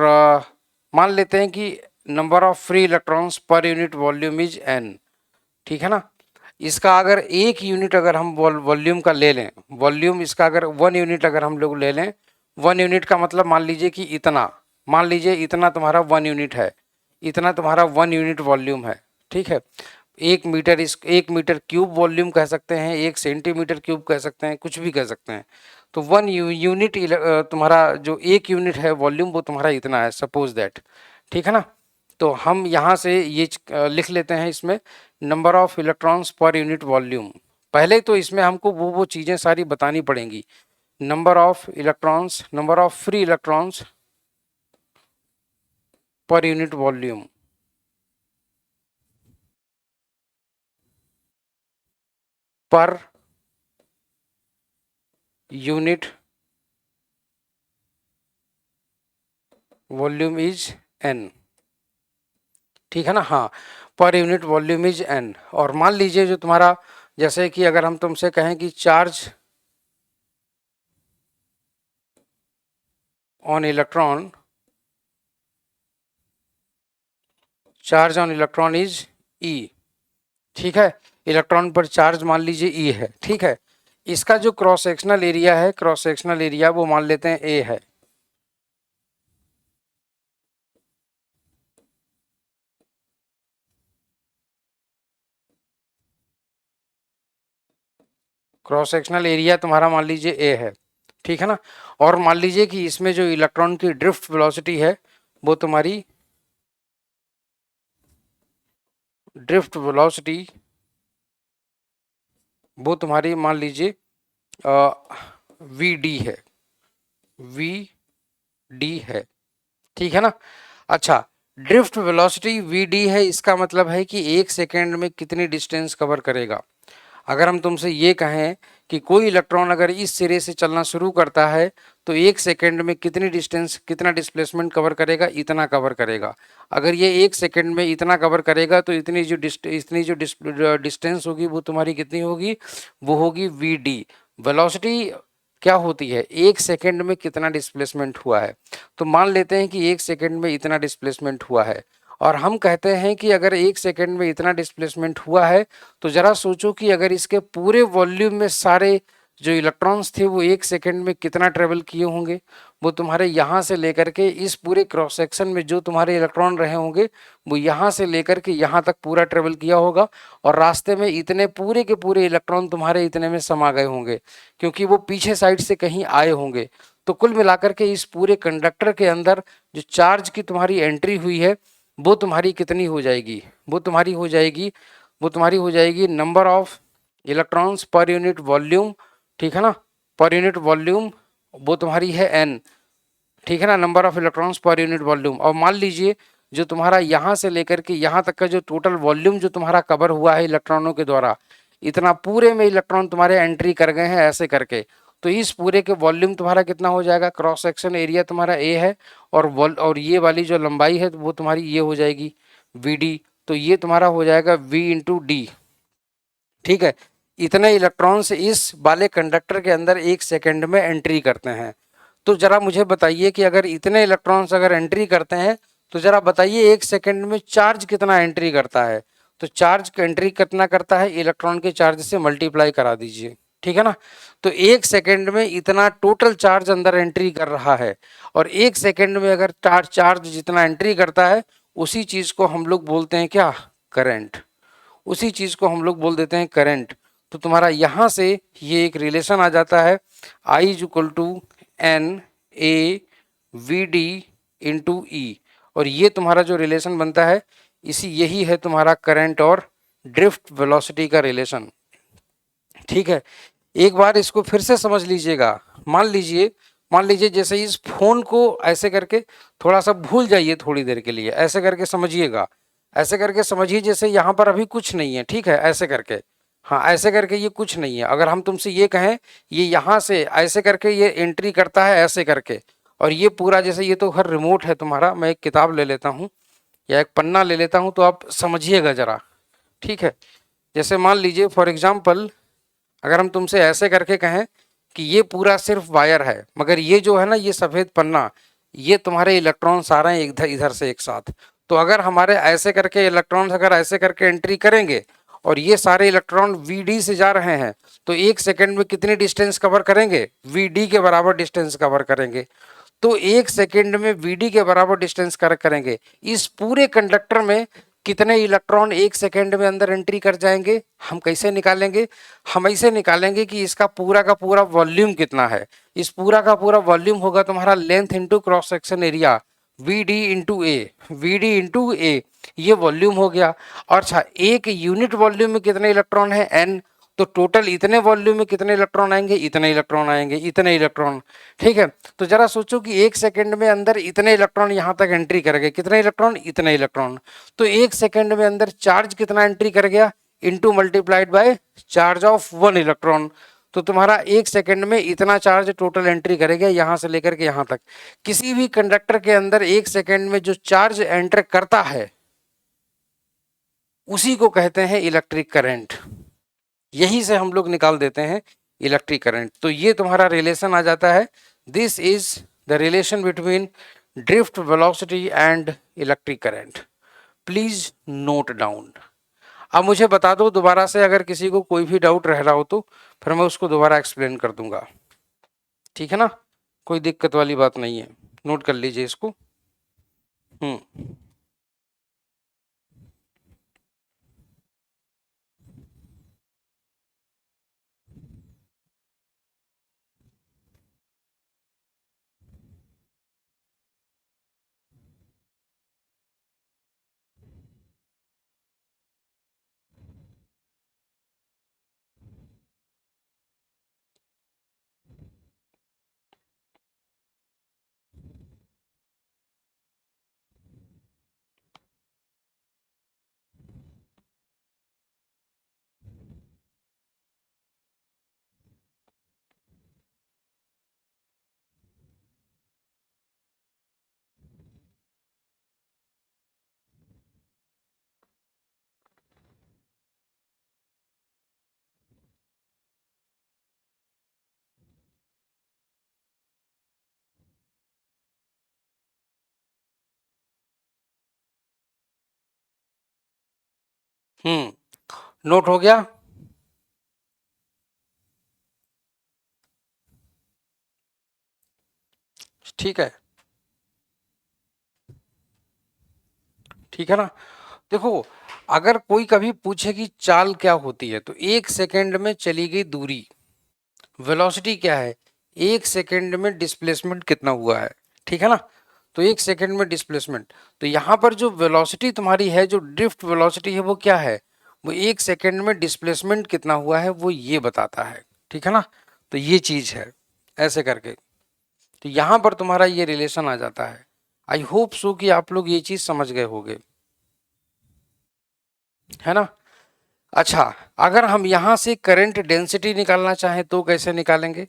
मान लेते हैं कि number of free electrons per unit volume is an. ठीक है ना। इसका अगर एक यूनिट अगर हम वॉल्यूम का ले लें, वॉल्यूम इसका अगर 1 यूनिट अगर हम लोग ले लें, 1 यूनिट का मतलब मान लीजिए कि इतना, मान लीजिए इतना तुम्हारा 1 यूनिट है, इतना तुम्हारा 1 यूनिट वॉल्यूम है। ठीक है। 1 मीटर, इस 1 मीटर क्यूब वॉल्यूम कह सकते हैं, 1 सेंटीमीटर क्यूब कह सकते हैं, कुछ भी कह सकते हैं। तो 1 यूनिट तुम्हारा जो 1 यूनिट है वॉल्यूम, वो तुम्हारा इतना है, सपोज दैट। ठीक है ना। तो हम यहाँ से ये लिख लेते हैं इसमें number of electrons per unit volume. पहले तो इसमें हमको वो चीज़ें सारी बतानी पड़ेंगी। Number of electrons, number of free electrons per unit volume, per unit volume is an. ठीक है ना। हाँ, per unit volume is an. और मान लीजिए जो तुम्हारा, जैसे कि अगर हम तुमसे कहें कि charge on electron, charge on electron is E. ठीक है। इलेक्ट्रॉन पर चार्ज मान लीजिए ई है। ठीक है। इसका जो क्रॉस सेक्शनल एरिया है, क्रॉस सेक्शनल एरिया वो मान लेते हैं ए है। क्रॉस सेक्शनल एरिया तुम्हारा मान लीजिए ए है। ठीक है ना। और मान लीजिए कि इसमें जो इलेक्ट्रॉन की ड्रिफ्ट वेलोसिटी है वो तुम्हारी ड्रिफ्ट वेलोसिटी, वो तुम्हारी मान लीजिए वी डी है, वी डी है। ठीक है ना। अच्छा, ड्रिफ्ट वेलोसिटी वी डी है, इसका मतलब है कि 1 सेकेंड में कितनी डिस्टेंस कवर करेगा। अगर हम तुमसे ये कहें कि कोई इलेक्ट्रॉन अगर इस सिरे से चलना शुरू करता है तो 1 सेकेंड में कितनी डिस्टेंस, कितना डिस्प्लेसमेंट कवर करेगा, इतना कवर करेगा। अगर ये 1 सेकेंड में इतना कवर करेगा तो इतनी जो डिस्टेंस होगी वो तुम्हारी कितनी होगी, वो होगी वी डी। वेलोसिटी क्या होती है, 1 सेकेंड में कितना डिस्प्लेसमेंट हुआ है। तो मान लेते हैं कि 1 सेकेंड में इतना डिस्प्लेसमेंट हुआ है, और हम कहते हैं कि अगर 1 सेकेंड में इतना डिस्प्लेसमेंट हुआ है तो जरा सोचो कि अगर इसके पूरे वॉल्यूम में सारे जो इलेक्ट्रॉन्स थे वो 1 सेकेंड में कितना ट्रेवल किए होंगे। वो तुम्हारे यहाँ से लेकर के इस पूरे क्रॉस सेक्शन में जो तुम्हारे इलेक्ट्रॉन रहे होंगे वो यहाँ से लेकर के यहाँ तक पूरा ट्रेवल किया होगा, और रास्ते में इतने पूरे के पूरे इलेक्ट्रॉन तुम्हारे इतने में समा गए होंगे, क्योंकि वो पीछे साइड से कहीं आए होंगे। तो कुल मिलाकर के इस पूरे कंडक्टर के अंदर जो चार्ज की तुम्हारी एंट्री हुई है वो तुम्हारी कितनी हो जाएगी, वो तुम्हारी हो जाएगी, वो तुम्हारी हो जाएगी number of electrons per unit volume. ठीक है ना। पर यूनिट वॉल्यूम वो तुम्हारी है एन। ठीक है ना। Number of electrons per unit volume. और मान लीजिए जो तुम्हारा यहाँ से लेकर के यहाँ तक का जो टोटल वॉल्यूम जो तुम्हारा कवर हुआ है इलेक्ट्रॉनों के द्वारा, इतना पूरे में इलेक्ट्रॉन तुम्हारे एंट्री कर गए हैं ऐसे करके, तो इस पूरे के वॉल्यूम तुम्हारा कितना हो जाएगा, क्रॉस सेक्शन एरिया तुम्हारा ए है, और ये वाली जो लंबाई है वो तुम्हारी ये हो जाएगी वी डी। तो ये तुम्हारा हो जाएगा वी इंटू डी। ठीक है। इतने इलेक्ट्रॉन्स इस वाले कंडक्टर के अंदर 1 सेकेंड में एंट्री करते हैं। तो जरा मुझे बताइए कि अगर इतने इलेक्ट्रॉन्स अगर एंट्री करते हैं तो जरा बताइए 1 सेकेंड में चार्ज कितना एंट्री करता है। तो चार्ज एंट्री कितना करता है, इलेक्ट्रॉन के चार्ज से मल्टीप्लाई करा दीजिए। ठीक है ना। तो 1 सेकेंड में इतना टोटल चार्ज अंदर एंट्री कर रहा है, और 1 सेकेंड में अगर चार्ज जितना एंट्री करता है उसी चीज को हम लोग बोलते हैं क्या, करंट। उसी चीज को हम लोग बोल देते हैं करंट। तो तुम्हारा यहां से ये एक रिलेशन आ जाता है, I is equal to N A V D into E. और ये तुम्हारा जो रिलेशन बनता है यही है तुम्हारा करंट और ड्रिफ्ट वेलोसिटी का रिलेशन। ठीक है। एक बार इसको फिर से समझ लीजिएगा। मान लीजिए जैसे इस फोन को ऐसे करके थोड़ा सा भूल जाइए, थोड़ी देर के लिए ऐसे करके समझिएगा, ऐसे करके समझिए जैसे यहाँ पर अभी कुछ नहीं है। ठीक है। ऐसे करके, हाँ ऐसे करके ये कुछ नहीं है। अगर हम तुमसे ये कहें ये यहाँ से ऐसे करके ये एंट्री करता है ऐसे करके, और ये पूरा, जैसे ये तो हर रिमोट है तुम्हारा, मैं एक किताब ले लेता हूँ या एक पन्ना ले लेता हूँ, तो आप समझिएगा जरा, ठीक है। जैसे मान लीजिए फॉर एग्जाम्पल, अगर हम तुमसे ऐसे करके कहें कि ये पूरा सिर्फ वायर है, मगर ये जो है ना, ये सफेद पन्ना, ये तुम्हारे इलेक्ट्रॉन्स आ रहे हैं इधर इधर से एक साथ, तो अगर हमारे ऐसे करके इलेक्ट्रॉन्स अगर ऐसे करके एंट्री करेंगे और ये सारे इलेक्ट्रॉन वीडी से जा रहे हैं, तो एक सेकंड में कितनी डिस्टेंस कवर करेंगे? वीडी के बराबर डिस्टेंस कवर करेंगे। तो एक सेकंड में वीडी के बराबर डिस्टेंस कवर करेंगे। इस पूरे कंडक्टर में कितने इलेक्ट्रॉन एक सेकंड में अंदर एंट्री कर जाएंगे? हम कैसे निकालेंगे? हम ऐसे निकालेंगे कि इसका पूरा का पूरा वॉल्यूम कितना है। इस पूरा का पूरा वॉल्यूम होगा तुम्हारा length into cross section area, V D into A, V D into A, ये वॉल्यूम हो गया। और अच्छा, एक यूनिट वॉल्यूम में कितने इलेक्ट्रॉन है? एन। तो टोटल इतने वॉल्यूम में कितने इलेक्ट्रॉन आएंगे? इतने इलेक्ट्रॉन आएंगे, इतने इलेक्ट्रॉन। ठीक है, तो जरा सोचो कि एक सेकंड में अंदर इतने इलेक्ट्रॉन यहां तक एंट्री कर गए। कितने इलेक्ट्रॉन? इतने इलेक्ट्रॉन। तो एक सेकंड में अंदर चार्ज कितना एंट्री कर गया? Into multiplied by charge of one electron. तो तुम्हारा एक सेकंड में इतना चार्ज टोटल एंट्री करेगा यहां से लेकर के यहां तक। किसी भी कंडक्टर के अंदर एक सेकंड में जो चार्ज एंटर करता है उसी को कहते हैं इलेक्ट्रिक करंट। यही से हम लोग निकाल देते हैं इलेक्ट्रिक करंट। तो ये तुम्हारा रिलेशन आ जाता है, this is the relation between drift velocity and electric current. Please note down. अब मुझे बता दो दोबारा से, अगर किसी को कोई भी डाउट रह रहा हो तो फिर मैं उसको दोबारा एक्सप्लेन कर दूंगा, ठीक है ना? कोई दिक्कत वाली बात नहीं है, नोट कर लीजिए इसको। हम्म। नोट हो गया? ठीक है, ठीक है ना? देखो, अगर कोई कभी पूछे कि चाल क्या होती है, तो एक सेकंड में चली गई दूरी, वेलोसिटी क्या है, एक सेकंड में डिस्प्लेसमेंट कितना हुआ है, ठीक है ना? तो एक सेकंड में डिस्प्लेसमेंट, तो यहां पर जो वेलोसिटी तुम्हारी है, जो ड्रिफ्ट वेलोसिटी है, वो क्या है? वो एक सेकंड में डिस्प्लेसमेंट कितना हुआ है वो ये बताता है, ठीक है ना? तो ये चीज है ऐसे करके। तो यहां पर तुम्हारा ये रिलेशन आ जाता है। आई होप सो कि आप लोग ये चीज समझ गए होंगे, है ना? अच्छा, अगर हम यहां से करंट डेंसिटी निकालना चाहें तो कैसे निकालेंगे?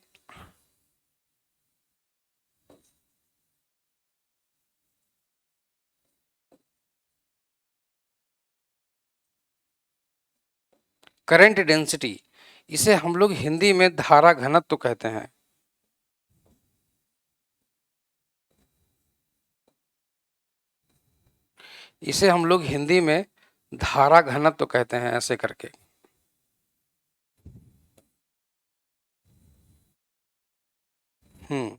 करंट डेंसिटी, इसे हम लोग हिंदी में धारा घनत्व कहते हैं। इसे हम लोग हिंदी में धारा घनत्व कहते हैं ऐसे करके। हम्म।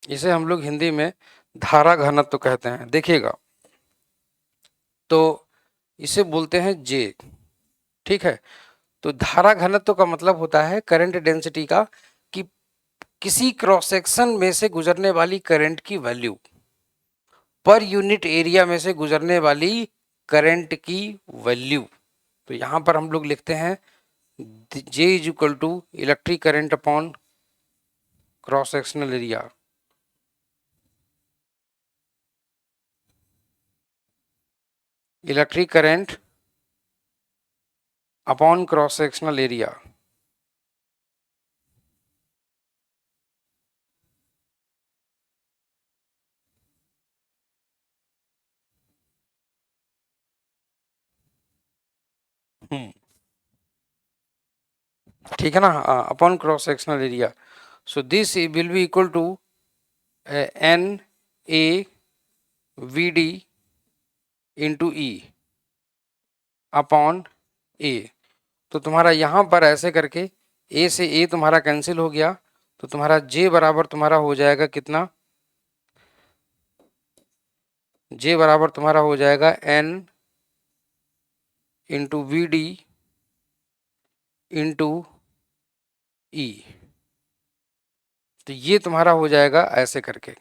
इसे हम लोग हिंदी में धारा घनत्व कहते हैं, देखिएगा। तो इसे बोलते हैं जे, ठीक है। तो धारा घनत्व का मतलब होता है करंट डेंसिटी का, कि किसी क्रॉस सेक्शन में से गुजरने वाली करंट की वैल्यू पर यूनिट एरिया में से गुजरने वाली करंट की वैल्यू। तो यहां पर हम लोग लिखते हैं J is equal to electric current upon cross sectional area. Electric current upon cross sectional area. ठीक है ना, upon cross sectional area. So this will be equal to N A V D into E upon A. तो तुम्हारा यहां पर ऐसे करके ए से ए तुम्हारा कैंसिल हो गया, तो तुम्हारा जे बराबर तुम्हारा हो जाएगा कितना, जे बराबर तुम्हारा हो जाएगा N into V D into E. तो ये तुम्हारा हो जाएगा ऐसे करके।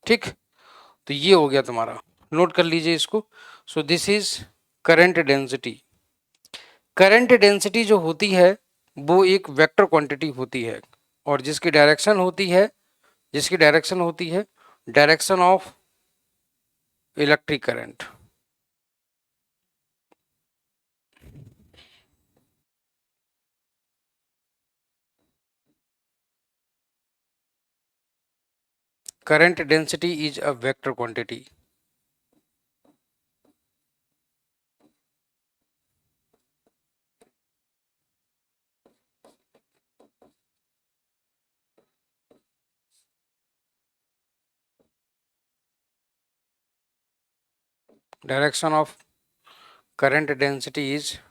ठीक, तो ये हो गया तुम्हारा, नोट कर लीजिए इसको। So this is current density. Current density जो होती है वो एक वेक्टर क्वांटिटी होती है, और जिसकी डायरेक्शन होती है, direction of electric current. Current density is a vector quantity. Direction of current density is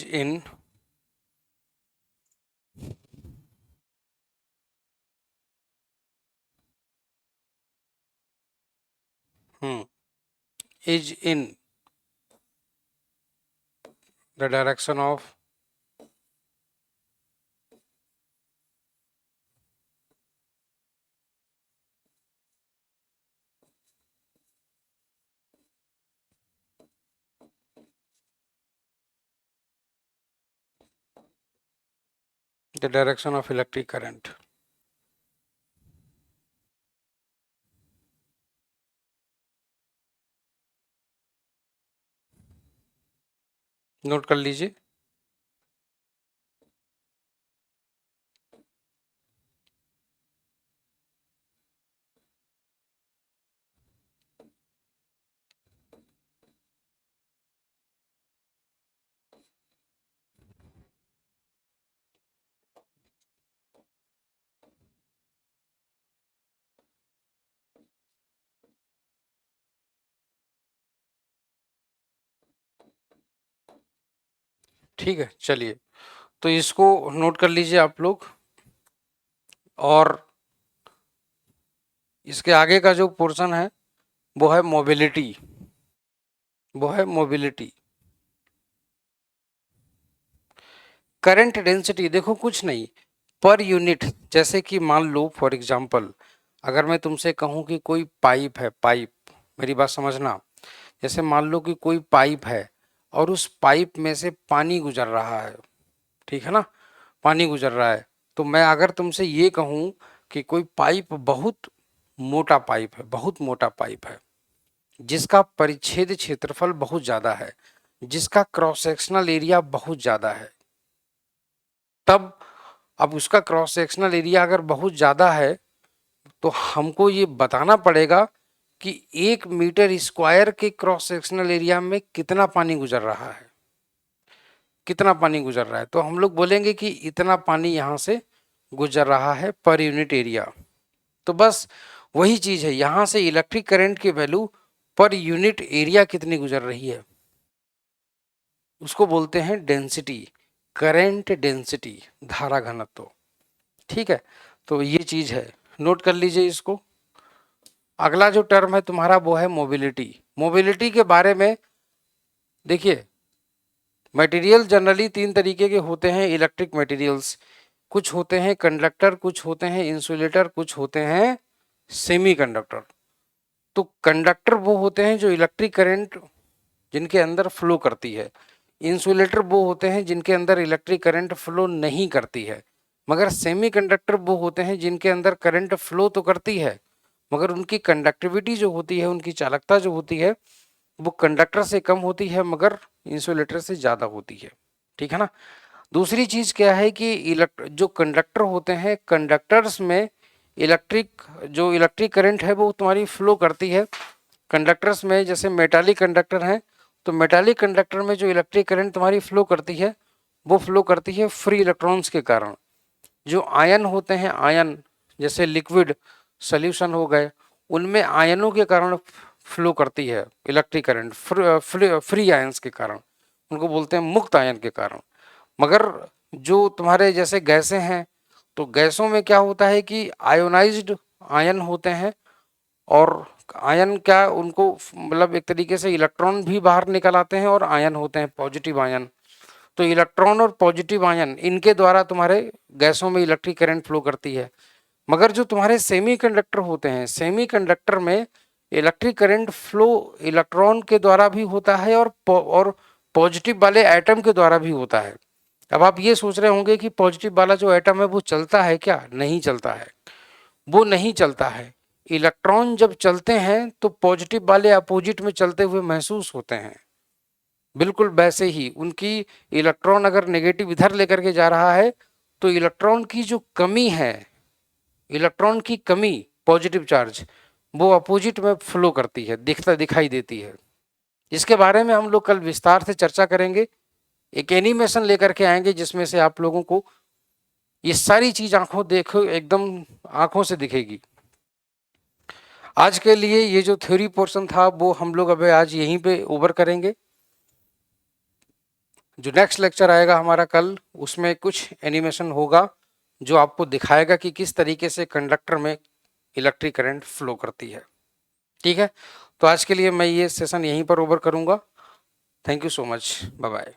in is in the direction of the direction of electric current. Note कर लीजिए। ठीक है, चलिए तो इसको नोट कर लीजिए आप लोग। और इसके आगे का जो पोर्शन है वो है मोबिलिटी, करंट डेंसिटी देखो कुछ नहीं, पर यूनिट। जैसे कि मान लो फॉर एग्जांपल, अगर मैं तुमसे कहूं कि कोई पाइप है, पाइप, मेरी बात समझना। जैसे मान लो कि कोई पाइप है और उस पाइप में से पानी गुजर रहा है, ठीक है ना, पानी गुजर रहा है। तो मैं अगर तुमसे ये कहूं कि कोई पाइप बहुत मोटा पाइप है, बहुत मोटा पाइप है, जिसका परिच्छेद क्षेत्रफल बहुत ज्यादा है, जिसका क्रॉस सेक्शनल एरिया बहुत ज्यादा है, तब अब उसका क्रॉस सेक्शनल एरिया अगर बहुत ज्यादा है तो हमको ये बताना पड़ेगा कि 1 मीटर स्क्वायर के क्रॉस सेक्शनल एरिया में कितना पानी गुजर रहा है, कितना पानी गुजर रहा है। तो हम लोग बोलेंगे कि इतना पानी यहां से गुजर रहा है पर यूनिट एरिया। तो बस वही चीज है, यहां से इलेक्ट्रिक करंट की वैल्यू पर यूनिट एरिया कितनी गुजर रही है उसको बोलते हैं डेंसिटी, करंट डेंसिटी, धारा घनत्व। ठीक है, तो ये चीज है, नोट कर लीजिए इसको। अगला जो टर्म है तुम्हारा वो है मोबिलिटी। मोबिलिटी के बारे में देखिए, मटेरियल जनरली 3 तरीके के होते हैं, इलेक्ट्रिक मटेरियल्स। कुछ होते हैं कंडक्टर, कुछ होते हैं इंसुलेटर, कुछ होते हैं सेमीकंडक्टर। तो कंडक्टर वो होते हैं जो इलेक्ट्रिक करंट जिनके अंदर फ्लो करती है, इंसुलेटर वो होते हैं जिनके अंदर इलेक्ट्रिक करंट फ्लो नहीं करती है, मगर सेमीकंडक्टर वो होते हैं जिनके अंदर करंट फ्लो तो करती है मगर उनकी कंडक्टिविटी जो होती है, उनकी चालकता जो होती है वो कंडक्टर से कम होती है मगर इंसुलेटर से ज्यादा होती है। ठीक है ना, दूसरी चीज क्या है कि जो कंडक्टर होते हैं, कंडक्टर्स में इलेक्ट्रिक करंट है वो तुम्हारी फ्लो करती है। कंडक्टर्स में जैसे मेटालिक कंडक्टर हैं, तो मेटालिक कंडक्टर में जो इलेक्ट्रिक करंट तुम्हारी फ्लो करती है वो फ्लो करती है फ्री इलेक्ट्रॉन्स के कारण। जो आयन होते हैं, आयन जैसे लिक्विड सॉल्यूशन हो गए, उनमें आयनों के कारण फ्लो करती है इलेक्ट्रिक करंट, फ्री आयंस के कारण, उनको बोलते हैं मुक्त आयन के कारण। मगर जो तुम्हारे जैसे गैसें हैं, तो गैसों में क्या होता है कि आयोनाइज्ड आयन होते हैं, और आयन क्या उनको मतलब एक तरीके से इलेक्ट्रॉन भी बाहर निकल आते हैं और आयन होते हैं पॉजिटिव आयन। तो इलेक्ट्रॉन और पॉजिटिव आयन इनके द्वारा तुम्हारे गैसों में इलेक्ट्रिक करंट फ्लो करती है। मगर जो तुम्हारे सेमीकंडक्टर होते हैं, सेमीकंडक्टर में इलेक्ट्रिक करंट फ्लो इलेक्ट्रॉन के द्वारा भी होता है और पॉजिटिव वाले एटम के द्वारा भी होता है। अब आप ये सोच रहे होंगे कि पॉजिटिव वाला जो एटम है वो चलता है क्या? नहीं चलता है, वो नहीं चलता है। इलेक्ट्रॉन जब चलते हैं तो पॉजिटिव वाले अपोजिट में चलते हुए महसूस होते हैं। बिल्कुल वैसे ही उनकी इलेक्ट्रॉन अगर नेगेटिव इधर लेकर के जा रहा है, तो इलेक्ट्रॉन की जो कमी है, इलेक्ट्रॉन की कमी पॉजिटिव चार्ज, वो अपोजिट में फ्लो करती है, दिखाई देती है। इसके बारे में हम लोग कल विस्तार से चर्चा करेंगे। एक एनिमेशन लेकर के आएंगे जिसमें से आप लोगों को ये सारी चीज देखो एकदम आंखों से दिखेगी। आज के लिए ये जो थ्योरी पोर्शन था वो हम लोग अभी आज यहीं पे ओवर करेंगे। जो नेक्स्ट लेक्चर आएगा हमारा कल, उसमें कुछ एनिमेशन होगा जो आपको दिखाएगा कि किस तरीके से कंडक्टर में इलेक्ट्रिक करंट फ्लो करती है। ठीक है, तो आज के लिए मैं ये सेशन यहीं पर ओवर करूंगा। Thank you so much, bye bye.